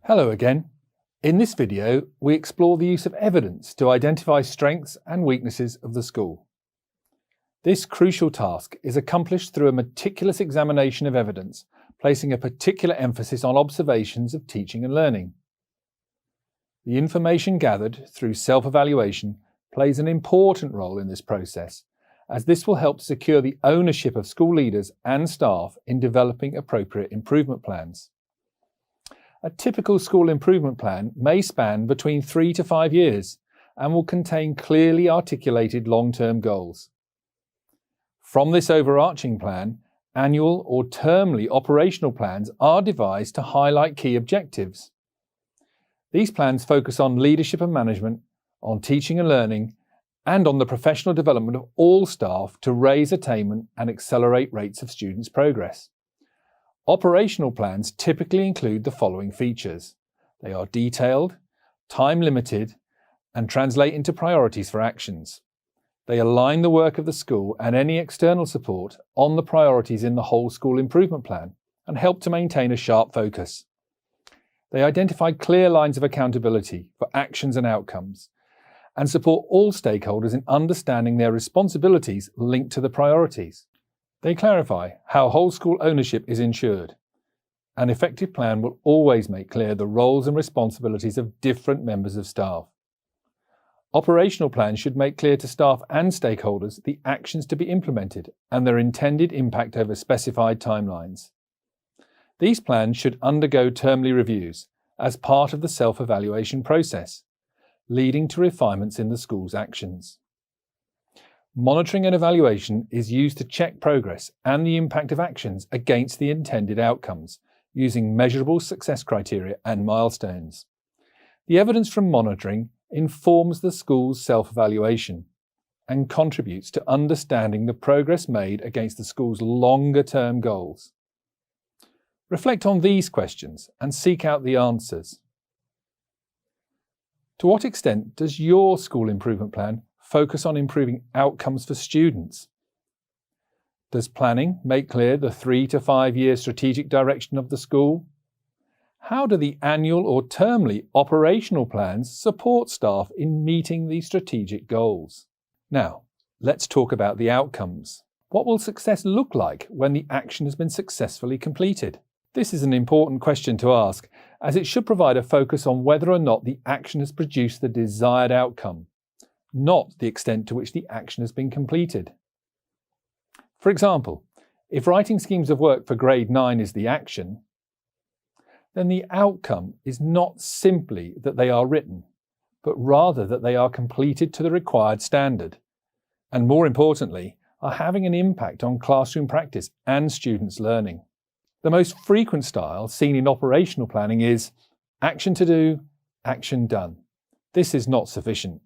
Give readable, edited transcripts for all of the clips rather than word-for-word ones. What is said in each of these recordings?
Hello again. In this video, we explore the use of evidence to identify strengths and weaknesses of the school. This crucial task is accomplished through a meticulous examination of evidence, placing a particular emphasis on observations of teaching and learning. The information gathered through self-evaluation plays an important role in this process, as this will help secure the ownership of school leaders and staff in developing appropriate improvement plans. A typical school improvement plan may span between 3 to 5 years and will contain clearly articulated long-term goals. From this overarching plan, annual or termly operational plans are devised to highlight key objectives. These plans focus on leadership and management, on teaching and learning, and on the professional development of all staff to raise attainment and accelerate rates of students' progress. Operational plans typically include the following features. They are detailed, time-limited, and translate into priorities for actions. They align the work of the school and any external support on the priorities in the whole school improvement plan and help to maintain a sharp focus. They identify clear lines of accountability for actions and outcomes and support all stakeholders in understanding their responsibilities linked to the priorities. They clarify how whole school ownership is ensured. An effective plan will always make clear the roles and responsibilities of different members of staff. Operational plans should make clear to staff and stakeholders the actions to be implemented and their intended impact over specified timelines. These plans should undergo termly reviews as part of the self-evaluation process, leading to refinements in the school's actions. Monitoring and evaluation is used to check progress and the impact of actions against the intended outcomes, using measurable success criteria and milestones. The evidence from monitoring informs the school's self-evaluation and contributes to understanding the progress made against the school's longer-term goals. Reflect on these questions and seek out the answers. To what extent does your school improvement plan focus on improving outcomes for students? Does planning make clear the 3 to 5 year strategic direction of the school? How do the annual or termly operational plans support staff in meeting these strategic goals? Now, let's talk about the outcomes. What will success look like when the action has been successfully completed? This is an important question to ask, as it should provide a focus on whether or not the action has produced the desired outcome, not the extent to which the action has been completed. For example, if writing schemes of work for grade 9 is the action, then the outcome is not simply that they are written, but rather that they are completed to the required standard, and more importantly, are having an impact on classroom practice and students' learning. The most frequent style seen in operational planning is action to do, action done. This is not sufficient.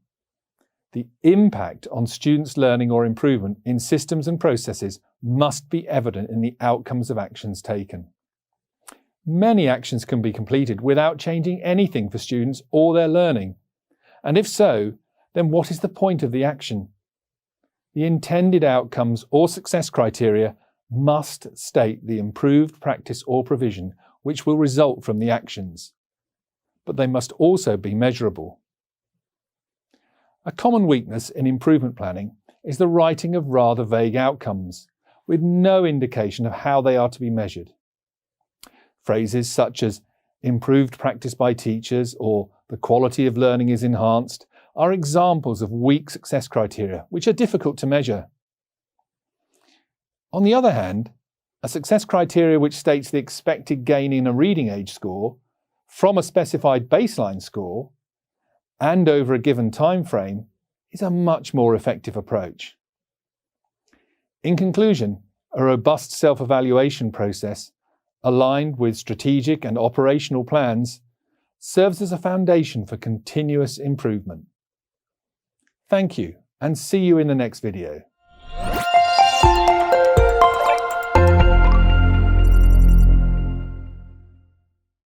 The impact on students' learning or improvement in systems and processes must be evident in the outcomes of actions taken. Many actions can be completed without changing anything for students or their learning. And if so, then what is the point of the action? The intended outcomes or success criteria must state the improved practice or provision which will result from the actions, but they must also be measurable. A common weakness in improvement planning is the writing of rather vague outcomes, with no indication of how they are to be measured. Phrases such as improved practice by teachers or the quality of learning is enhanced are examples of weak success criteria which are difficult to measure. On the other hand, a success criteria which states the expected gain in a reading age score from a specified baseline score and over a given time frame is a much more effective approach. In conclusion, a robust self-evaluation process, aligned with strategic and operational plans, serves as a foundation for continuous improvement. Thank you, and see you in the next video.